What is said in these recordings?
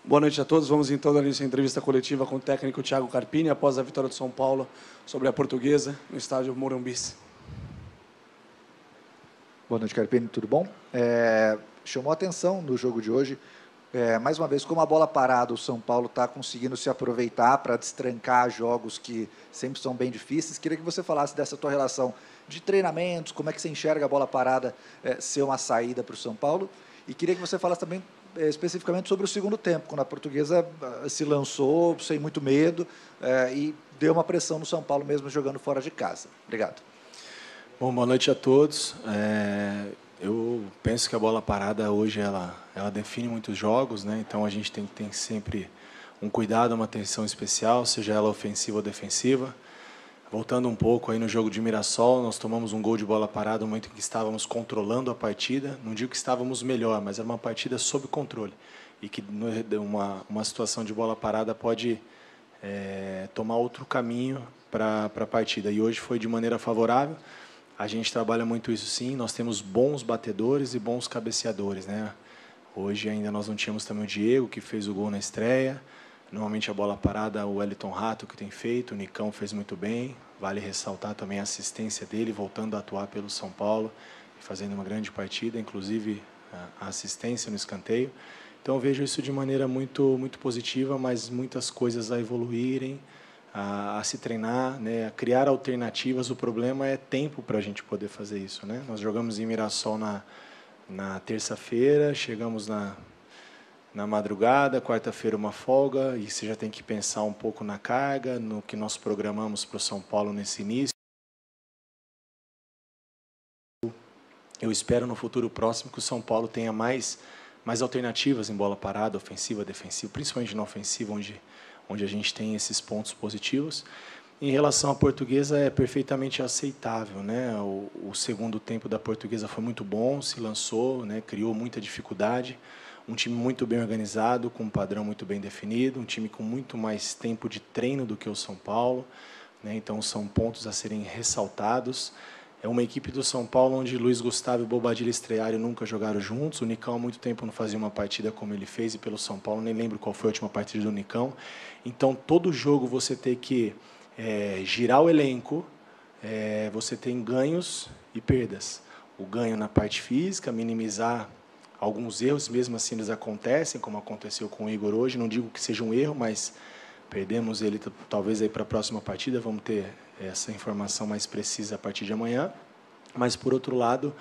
Boa noite a todos. Vamos então dar início à entrevista coletiva com o técnico Thiago Carpini, após a vitória do São Paulo sobre a Portuguesa, no estádio Morumbi. Boa noite, Carpini, tudo bom? Chamou a atenção no jogo de hoje, mais uma vez, como a bola parada, o São Paulo está conseguindo se aproveitar para destrancar jogos que sempre são bem difíceis. Queria que você falasse dessa tua relação de treinamentos, como é que você enxerga a bola parada ser uma saída para o São Paulo, e queria que você falasse também especificamente sobre o segundo tempo, quando a Portuguesa se lançou sem muito medo e deu uma pressão no São Paulo mesmo jogando fora de casa. Obrigado. Bom, boa noite a todos. Eu penso que a bola parada hoje ela define muitos jogos, né? Então a gente tem que ter sempre um cuidado, uma atenção especial, seja ela ofensiva ou defensiva. Voltando um pouco aí no jogo de Mirassol, nós tomamos um gol de bola parada no momento em que estávamos controlando a partida. Não digo que estávamos melhor, mas era uma partida sob controle. E que uma situação de bola parada pode tomar outro caminho para a partida. E hoje foi de maneira favorável. A gente trabalha muito isso sim, nós temos bons batedores e bons cabeceadores, né? Hoje ainda nós não tínhamos também o Diego, que fez o gol na estreia. Normalmente a bola parada, o Wellington Rato que tem feito, o Nicão fez muito bem. Vale ressaltar também a assistência dele, voltando a atuar pelo São Paulo, fazendo uma grande partida, inclusive a assistência no escanteio. Então eu vejo isso de maneira muito positiva, mas muitas coisas a evoluírem, a se treinar, né, a criar alternativas. O problema é tempo para a gente poder fazer isso, né? Nós jogamos em Mirassol na terça-feira, chegamos na madrugada, quarta-feira uma folga, e você já tem que pensar um pouco na carga, no que nós programamos para o São Paulo nesse início. Eu espero no futuro próximo que o São Paulo tenha mais alternativas em bola parada, ofensiva, defensiva, principalmente na ofensiva, onde a gente tem esses pontos positivos. Em relação à Portuguesa, é perfeitamente aceitável, né? O segundo tempo da Portuguesa foi muito bom, se lançou, né? Criou muita dificuldade. Um time muito bem organizado, com um padrão muito bem definido, um time com muito mais tempo de treino do que o São Paulo, né? Então são pontos a serem ressaltados. É uma equipe do São Paulo onde Luiz Gustavo e Bobadilla estrearam nunca jogaram juntos. O Nicão há muito tempo não fazia uma partida como ele fez, e pelo São Paulo nem lembro qual foi a última partida do Nicão. Então todo jogo você tem que girar o elenco, você tem ganhos e perdas. O ganho na parte física, minimizar alguns erros, mesmo assim eles acontecem, como aconteceu com o Igor hoje. Não digo que seja um erro, mas perdemos ele talvez aí para a próxima partida. Vamos ter essa informação mais precisa a partir de amanhã. Mas, por outro lado,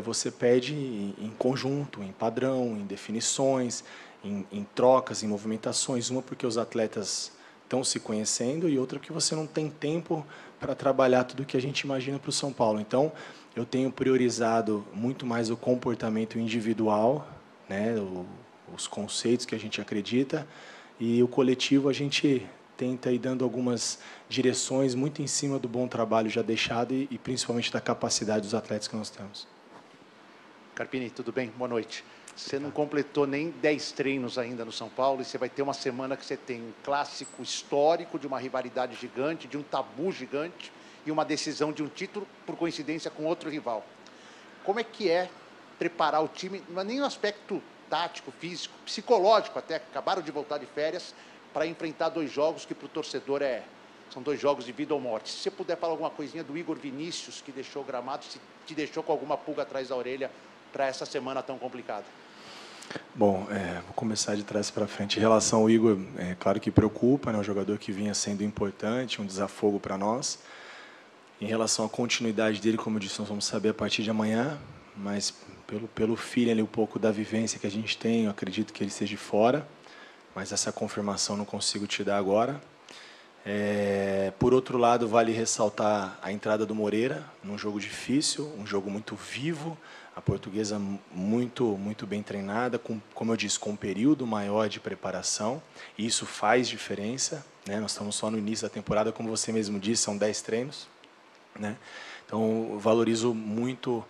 você perde em conjunto, em padrão, em definições, em trocas, em movimentações. Uma porque os atletas estão se conhecendo, e outra que você não tem tempo para trabalhar tudo o que a gente imagina para o São Paulo. Então, eu tenho priorizado muito mais o comportamento individual, né, os conceitos que a gente acredita, e o coletivo a gente tenta ir dando algumas direções muito em cima do bom trabalho já deixado e principalmente da capacidade dos atletas que nós temos. Carpini, tudo bem? Boa noite. Você não completou nem 10 treinos ainda no São Paulo, e você vai ter uma semana que você tem um clássico histórico de uma rivalidade gigante, de um tabu gigante e uma decisão de um título, por coincidência, com outro rival. Como é que é preparar o time, não é nem no aspecto tático, físico, psicológico até, acabaram de voltar de férias, para enfrentar dois jogos que para o torcedor são dois jogos de vida ou morte? Se você puder falar alguma coisinha do Igor Vinícius, que deixou o gramado, se te deixou com alguma pulga atrás da orelha para essa semana tão complicada. Bom, vou começar de trás para frente. Em relação ao Igor, claro que preocupa, né? Um jogador que vinha sendo importante, um desafogo para nós. Em relação à continuidade dele, como eu disse, nós vamos saber a partir de amanhã, mas pelo feeling ali, um pouco da vivência que a gente tem, eu acredito que ele esteja fora, mas essa confirmação não consigo te dar agora. Por outro lado, vale ressaltar a entrada do Moreira, num jogo difícil, um jogo muito vivo, a Portuguesa muito bem treinada, como eu disse, com um período maior de preparação, e isso faz diferença, né? Nós estamos só no início da temporada, como você mesmo disse, são 10 treinos, né? Então, eu valorizo muito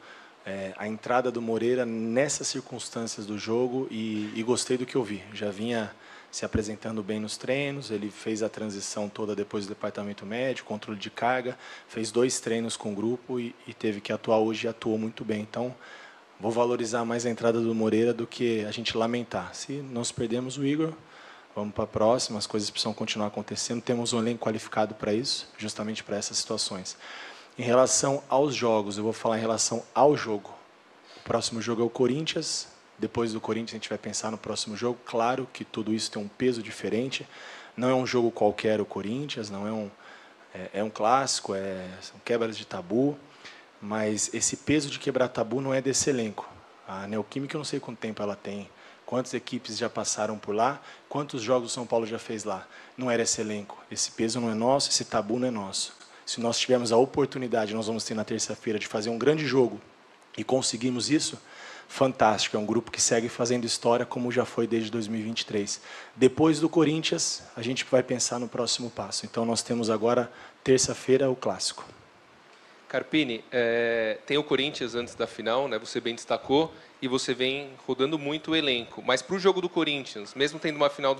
a entrada do Moreira nessas circunstâncias do jogo, e gostei do que eu vi. Já vinha se apresentando bem nos treinos, ele fez a transição toda depois do departamento médico, controle de carga, fez 2 treinos com o grupo e teve que atuar hoje, e atuou muito bem. Então, vou valorizar mais a entrada do Moreira do que a gente lamentar. Se nós perdemos o Igor, vamos para a próxima, as coisas precisam continuar acontecendo. Temos um elenco qualificado para isso, justamente para essas situações. Em relação aos jogos, eu vou falar em relação ao jogo. O próximo jogo é o Corinthians. Depois do Corinthians, a gente vai pensar no próximo jogo. Claro que tudo isso tem um peso diferente. Não é um jogo qualquer o Corinthians, não é um clássico, são quebras de tabu. Mas esse peso de quebrar tabu não é desse elenco. A Neoquímica, eu não sei quanto tempo ela tem, quantas equipes já passaram por lá, quantos jogos o São Paulo já fez lá. Não era esse elenco. Esse peso não é nosso, esse tabu não é nosso. Se nós tivermos a oportunidade, nós vamos ter na terça-feira, de fazer um grande jogo e conseguimos isso, fantástico. É um grupo que segue fazendo história, como já foi desde 2023. Depois do Corinthians, a gente vai pensar no próximo passo. Então, nós temos agora, terça-feira, o Clássico. Carpini, tem o Corinthians antes da final, né? Você bem destacou, e você vem rodando muito o elenco. Mas para o jogo do Corinthians, mesmo tendo uma final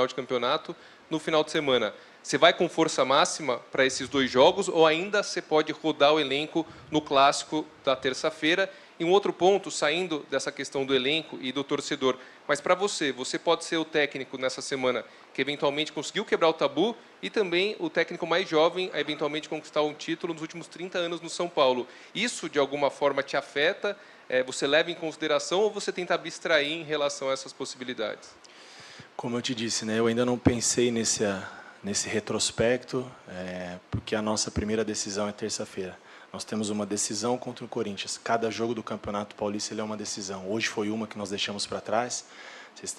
de campeonato no final de semana, você vai com força máxima para esses 2 jogos ou ainda você pode rodar o elenco no Clássico da terça-feira? E um outro ponto, saindo dessa questão do elenco e do torcedor, mas para você pode ser o técnico nessa semana que eventualmente conseguiu quebrar o tabu e também o técnico mais jovem a eventualmente conquistar um título nos últimos 30 anos no São Paulo. Isso, de alguma forma, te afeta? Você leva em consideração ou você tenta abstrair em relação a essas possibilidades? Como eu te disse, né, eu ainda não pensei nesse retrospecto, porque a nossa primeira decisão é terça-feira. Nós temos uma decisão contra o Corinthians. Cada jogo do Campeonato Paulista ele é uma decisão. Hoje foi uma que nós deixamos para trás.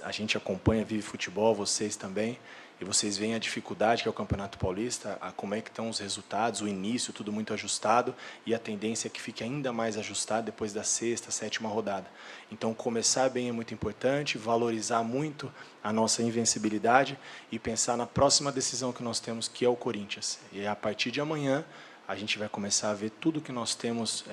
A gente acompanha, vive futebol, vocês também. E vocês veem a dificuldade que é o Campeonato Paulista, como é que estão os resultados, o início, tudo muito ajustado. E a tendência é que fique ainda mais ajustado depois da 6ª, 7ª rodada. Então, começar bem é muito importante, valorizar muito a nossa invencibilidade e pensar na próxima decisão que nós temos, que é o Corinthians. E a partir de amanhã, a gente vai começar a ver tudo que nós temos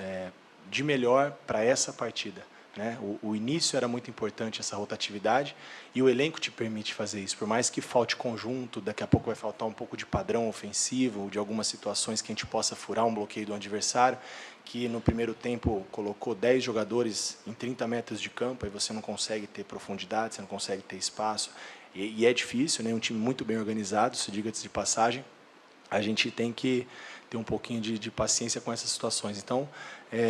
de melhor para essa partida, né? O início era muito importante, essa rotatividade, e o elenco te permite fazer isso. Por mais que falte conjunto, daqui a pouco vai faltar um pouco de padrão ofensivo, de algumas situações que a gente possa furar um bloqueio do adversário, que no primeiro tempo colocou 10 jogadores em 30 metros de campo, aí você não consegue ter profundidade, você não consegue ter espaço, e é difícil, né? Um time muito bem organizado, se diga-se de passagem. A gente tem que ter um pouquinho de paciência com essas situações. Então,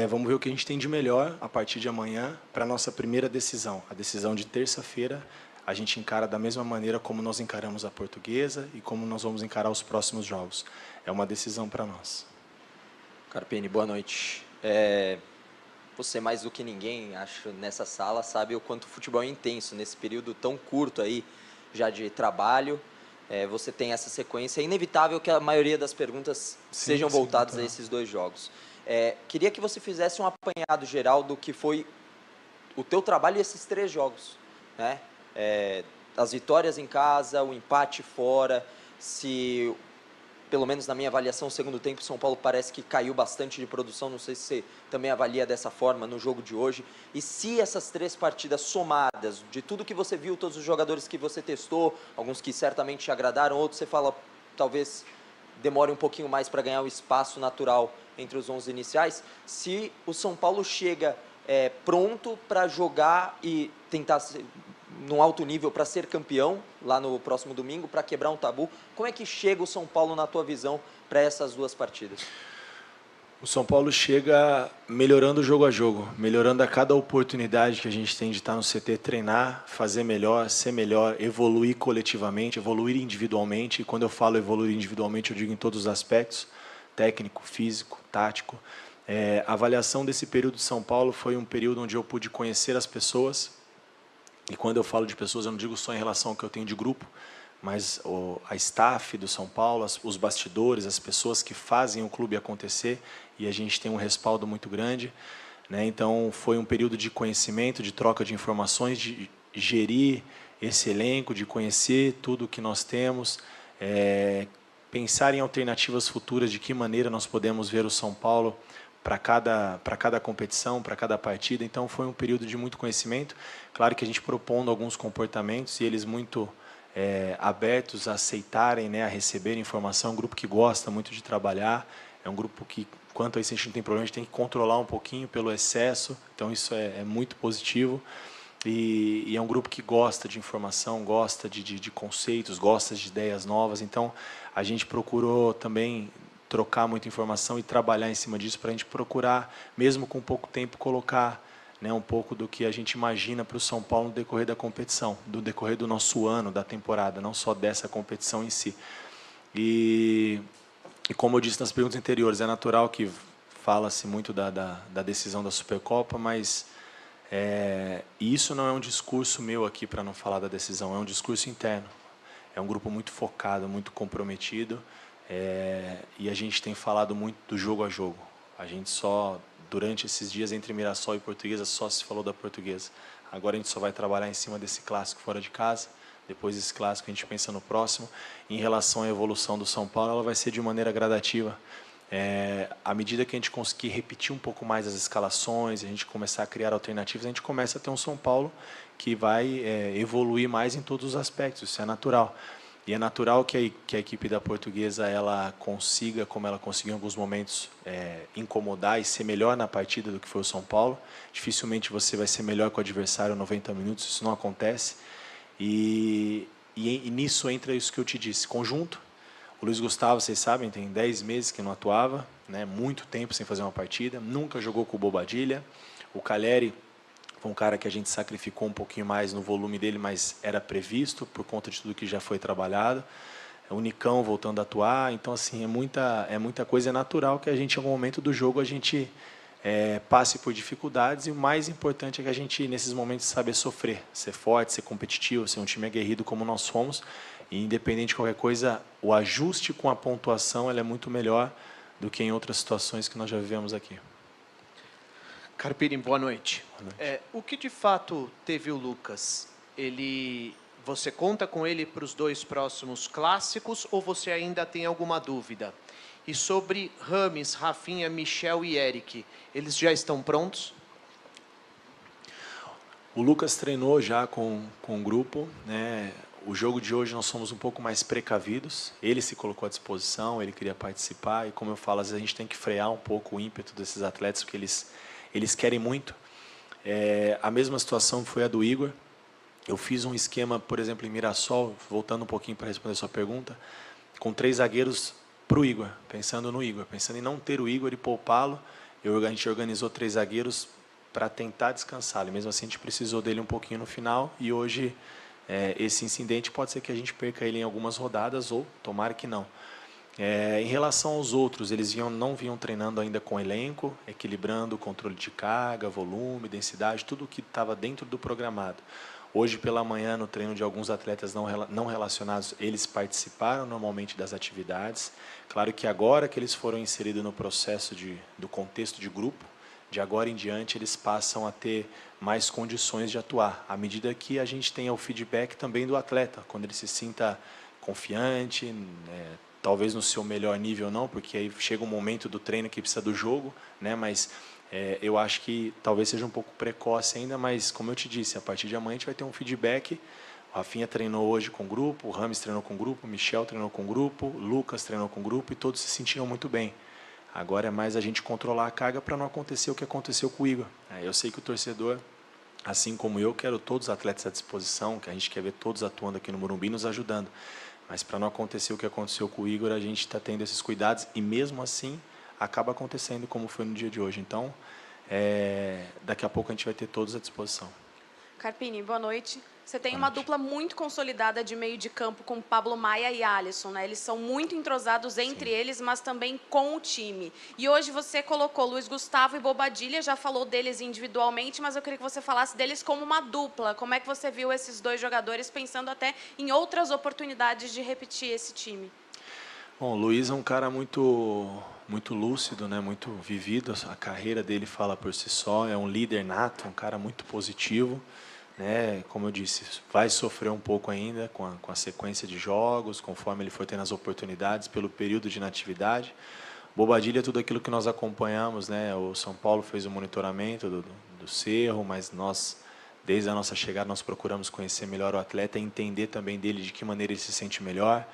vamos ver o que a gente tem de melhor a partir de amanhã para a nossa primeira decisão. A decisão de terça-feira, a gente encara da mesma maneira como nós encaramos a Portuguesa e como nós vamos encarar os próximos jogos. É uma decisão para nós. Carpini, boa noite. Você, mais do que ninguém, acho, nessa sala, sabe o quanto o futebol é intenso nesse período tão curto aí, já de trabalho. Você tem essa sequência. É inevitável que a maioria das perguntas sejam voltadas a esses 2 jogos. Queria que você fizesse um apanhado geral do que foi o teu trabalho esses 3 jogos, né? As vitórias em casa, o empate fora, se, pelo menos na minha avaliação, o segundo tempo, o São Paulo parece que caiu bastante de produção, não sei se você também avalia dessa forma no jogo de hoje, e se essas 3 partidas somadas, de tudo que você viu, todos os jogadores que você testou, alguns que certamente te agradaram, outros você fala, talvez demore um pouquinho mais para ganhar o espaço natural entre os 11 iniciais, se o São Paulo chega pronto para jogar e tentar num alto nível para ser campeão lá no próximo domingo, para quebrar um tabu. Como é que chega o São Paulo, na tua visão, para essas 2 partidas? O São Paulo chega melhorando jogo a jogo, melhorando a cada oportunidade que a gente tem de estar no CT, treinar, fazer melhor, ser melhor, evoluir coletivamente, evoluir individualmente. E quando eu falo evoluir individualmente, eu digo em todos os aspectos, técnico, físico, tático. A avaliação desse período de São Paulo foi um período onde eu pude conhecer as pessoas. E quando eu falo de pessoas, eu não digo só em relação ao que eu tenho de grupo, mas a staff do São Paulo, os bastidores, as pessoas que fazem o clube acontecer, e a gente tem um respaldo muito grande, né? Então, foi um período de conhecimento, de troca de informações, de gerir esse elenco, de conhecer tudo o que nós temos, pensar em alternativas futuras, de que maneira nós podemos ver o São Paulo para cada competição, para cada partida. Então, foi um período de muito conhecimento. Claro que a gente propondo alguns comportamentos e eles muito abertos a aceitarem, né, a receber informação, um grupo que gosta muito de trabalhar, É um grupo que, quanto a isso, a gente não tem problema, a gente tem que controlar um pouquinho pelo excesso, então isso é muito positivo. E é um grupo que gosta de informação, gosta de conceitos, gosta de ideias novas. Então, a gente procurou também trocar muita informação e trabalhar em cima disso para a gente procurar, mesmo com pouco tempo, colocar, né, um pouco do que a gente imagina para o São Paulo no decorrer da competição, do decorrer do nosso ano, da temporada, não só dessa competição em si. E como eu disse nas perguntas anteriores, é natural que fala-se muito da decisão da Supercopa, mas isso não é um discurso meu aqui para não falar da decisão, é um discurso interno. É um grupo muito focado, muito comprometido, e a gente tem falado muito do jogo a jogo. A gente só, durante esses dias entre Mirassol e Portuguesa, só se falou da Portuguesa. Agora a gente só vai trabalhar em cima desse clássico fora de casa. Depois desse clássico a gente pensa no próximo. Em relação à evolução do São Paulo, ela vai ser de maneira gradativa. À medida que a gente conseguir repetir um pouco mais as escalações, a gente começar a criar alternativas, a gente começa a ter um São Paulo que vai evoluir mais em todos os aspectos, isso é natural. E é natural que a equipe da Portuguesa ela consiga, como ela conseguiu em alguns momentos, incomodar e ser melhor na partida do que foi o São Paulo. Dificilmente você vai ser melhor com o adversário 90 minutos, isso não acontece. E nisso entra isso que eu te disse, conjunto. O Luiz Gustavo, vocês sabem, tem 10 meses que não atuava, né, muito tempo sem fazer uma partida, nunca jogou com o Bobadilla. O Calleri foi um cara que a gente sacrificou um pouquinho mais no volume dele, mas era previsto por conta de tudo que já foi trabalhado. O Nicão voltando a atuar, então assim, é muita coisa, é natural que a gente, em algum momento do jogo, a gente passe por dificuldades, e o mais importante é que a gente, nesses momentos, saber sofrer, ser forte, ser competitivo, ser um time aguerrido como nós fomos. E, independente de qualquer coisa, o ajuste com a pontuação ela é muito melhor do que em outras situações que nós já vivemos aqui. Carpini, boa noite. Boa noite. O que de fato teve o Lucas? Você conta com ele para os 2 próximos clássicos ou você ainda tem alguma dúvida? E sobre Rames, Rafinha, Michel e Eric, eles já estão prontos? O Lucas treinou já com o grupo, né? O jogo de hoje nós somos um pouco mais precavidos. Ele se colocou à disposição, ele queria participar, e como eu falo, às vezes a gente tem que frear um pouco o ímpeto desses atletas, porque eles querem muito. A mesma situação foi a do Igor. Eu fiz um esquema, por exemplo, em Mirassol, voltando um pouquinho para responder a sua pergunta, com 3 zagueiros para o Igor, pensando no Igor, pensando em não ter o Igor e poupá-lo. A gente organizou 3 zagueiros para tentar descansá-lo. E mesmo assim a gente precisou dele um pouquinho no final, e hoje esse incidente pode ser que a gente perca ele em algumas rodadas, ou tomara que não. Em relação aos outros, eles não vinham treinando ainda com elenco, equilibrando o controle de carga, volume, densidade, tudo o que estava dentro do programado. Hoje pela manhã, no treino de alguns atletas não relacionados, eles participaram normalmente das atividades. Claro que agora que eles foram inseridos no processo do contexto de grupo, de agora em diante eles passam a ter mais condições de atuar, à medida que a gente tenha o feedback também do atleta, quando ele se sinta confiante, talvez no seu melhor nível não, porque aí chega um momento do treino que precisa do jogo, né? Mas eu acho que talvez seja um pouco precoce ainda, mas como eu te disse, a partir de amanhã a gente vai ter um feedback. O Rafinha treinou hoje com o grupo, o Rames treinou com o grupo, o Michel treinou com o grupo, o Lucas treinou com o grupo, e todos se sentiram muito bem. Agora é mais a gente controlar a carga para não acontecer o que aconteceu com o Igor. Eu sei que o torcedor, assim como eu, quero todos os atletas à disposição, que a gente quer ver todos atuando aqui no Morumbi, nos ajudando. Mas para não acontecer o que aconteceu com o Igor, a gente está tendo esses cuidados, e mesmo assim acaba acontecendo como foi no dia de hoje. Então, daqui a pouco a gente vai ter todos à disposição. Carpini, boa noite. Você tem uma dupla muito consolidada de meio de campo com Pablo Maia e Alisson, né? Eles são muito entrosados entre eles, mas também com o time. E hoje você colocou Luiz Gustavo e Bobadilla, já falou deles individualmente, mas eu queria que você falasse deles como uma dupla. Como é que você viu esses 2 jogadores, pensando até em outras oportunidades de repetir esse time? Bom, o Luiz é um cara muito lúcido, né? Muito vivido. A carreira dele fala por si só. É um líder nato, um cara muito positivo. Como eu disse, vai sofrer um pouco ainda com a sequência de jogos, conforme ele for tendo as oportunidades, pelo período de inatividade. Bobadilla é tudo aquilo que nós acompanhamos, né? O São Paulo fez o monitoramento do Cerro, mas nós, desde a nossa chegada, nós procuramos conhecer melhor o atleta e entender também dele de que maneira ele se sente melhor.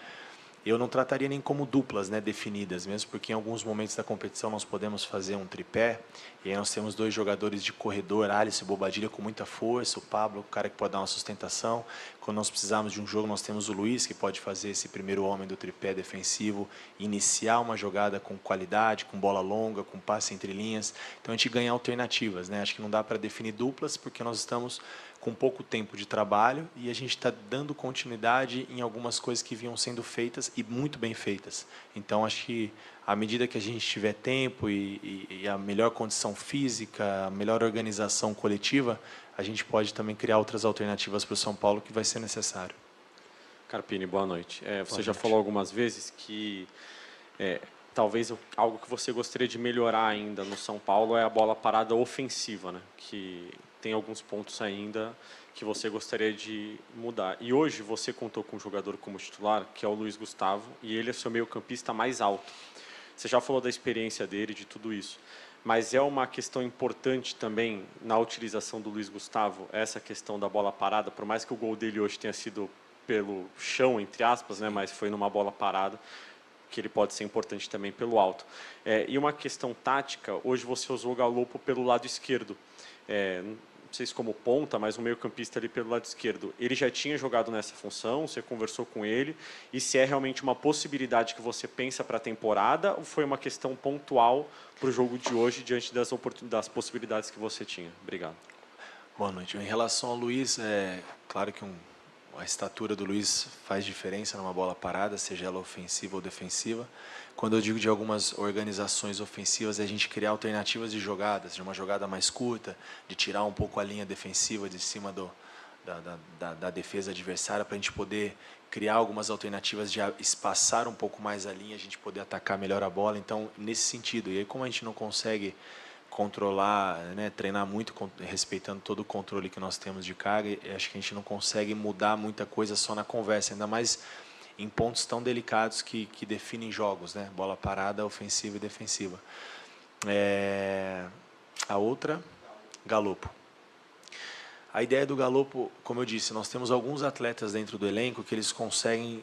Eu não trataria nem como duplas, né, definidas, mesmo porque em alguns momentos da competição nós podemos fazer um tripé, e aí nós temos 2 jogadores de corredor, Alisson e Bobadilha, com muita força, o Pablo, o cara que pode dar uma sustentação. Quando nós precisarmos de um jogo, nós temos o Luiz, que pode fazer esse primeiro homem do tripé defensivo, iniciar uma jogada com qualidade, com bola longa, com passe entre linhas. Então a gente ganha alternativas, né? Acho que não dá para definir duplas, porque nós estamos com pouco tempo de trabalho e a gente está dando continuidade em algumas coisas que vinham sendo feitas e muito bem feitas. Então, acho que à medida que a gente tiver tempo e a melhor condição física, a melhor organização coletiva, a gente pode também criar outras alternativas para o São Paulo que vai ser necessário. Carpini, boa noite. Você já falou algumas vezes que talvez algo que você gostaria de melhorar ainda no São Paulo é a bola parada ofensiva, né? Que tem alguns pontos ainda que você gostaria de mudar. E hoje você contou com um jogador como titular, que é o Luiz Gustavo, e ele é seu meio-campista mais alto. Você já falou da experiência dele, de tudo isso. Mas é uma questão importante também na utilização do Luiz Gustavo, essa questão da bola parada, por mais que o gol dele hoje tenha sido pelo chão, entre aspas, né? Mas foi numa bola parada, que ele pode ser importante também pelo alto. E uma questão tática, hoje você usou o Galopo pelo lado esquerdo. Não sei se como ponta, mas o meio-campista ali pelo lado esquerdo. Ele já tinha jogado nessa função, você conversou com ele, e se é realmente uma possibilidade que você pensa para a temporada, ou foi uma questão pontual para o jogo de hoje, diante das possibilidades que você tinha? Obrigado. Boa noite. Em relação ao Luiz, claro que a estatura do Luiz faz diferença numa bola parada, seja ela ofensiva ou defensiva. Quando eu digo de algumas organizações ofensivas, é a gente criar alternativas de jogadas, de uma jogada mais curta, de tirar um pouco a linha defensiva de cima da defesa adversária, para a gente poder criar algumas alternativas de espaçar um pouco mais a linha, a gente poder atacar melhor a bola. Então, nesse sentido. E aí, como a gente não consegue controlar, né, treinar muito, respeitando todo o controle que nós temos de carga, acho que a gente não consegue mudar muita coisa só na conversa, ainda mais em pontos tão delicados que definem jogos, né? Bola parada, ofensiva e defensiva. A outra, Galopo. A ideia do Galopo, como eu disse, nós temos alguns atletas dentro do elenco que eles conseguem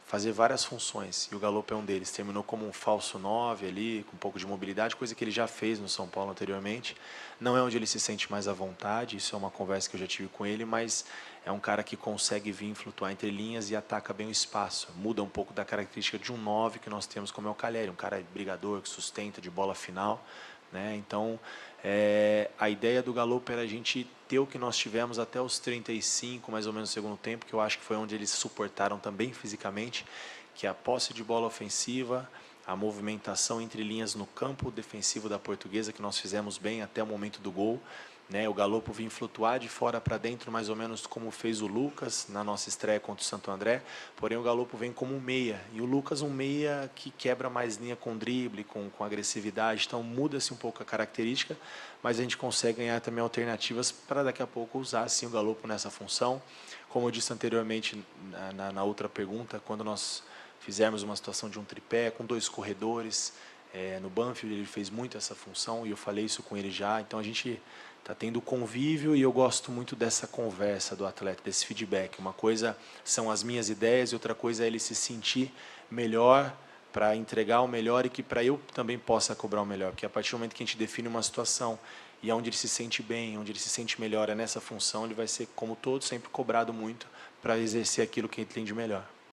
fazer várias funções, e o Galopo é um deles. Terminou como um falso 9 ali, com um pouco de mobilidade, coisa que ele já fez no São Paulo anteriormente. Não é onde ele se sente mais à vontade, isso é uma conversa que eu já tive com ele, mas é um cara que consegue vir flutuar entre linhas e ataca bem o espaço. Muda um pouco da característica de um 9 que nós temos, como é o Calheri, um cara brigador, que sustenta de bola final, né? Então, a ideia do Galopo era a gente ter o que nós tivemos até os 35, mais ou menos, no segundo tempo, que eu acho que foi onde eles suportaram também fisicamente, que é a posse de bola ofensiva, a movimentação entre linhas no campo defensivo da Portuguesa, que nós fizemos bem até o momento do gol, né? O Galopo vinha flutuar de fora para dentro, mais ou menos como fez o Lucas na nossa estreia contra o Santo André, porém o Galopo vem como um meia, e o Lucas um meia que quebra mais linha com drible, com agressividade, então muda-se um pouco a característica, mas a gente consegue ganhar também alternativas para daqui a pouco usar assim o Galopo nessa função. Como eu disse anteriormente na outra pergunta, quando nós fizermos uma situação de um tripé com 2 corredores, no Banfield ele fez muito essa função, e eu falei isso com ele já, então a gente está tendo convívio, e eu gosto muito dessa conversa do atleta, desse feedback. Uma coisa são as minhas ideias, e outra coisa é ele se sentir melhor para entregar o melhor, e que para eu também possa cobrar o melhor, porque a partir do momento que a gente define uma situação e onde ele se sente bem, onde ele se sente melhor, nessa função, ele vai ser, como todo, sempre cobrado muito para exercer aquilo que ele tem de melhor.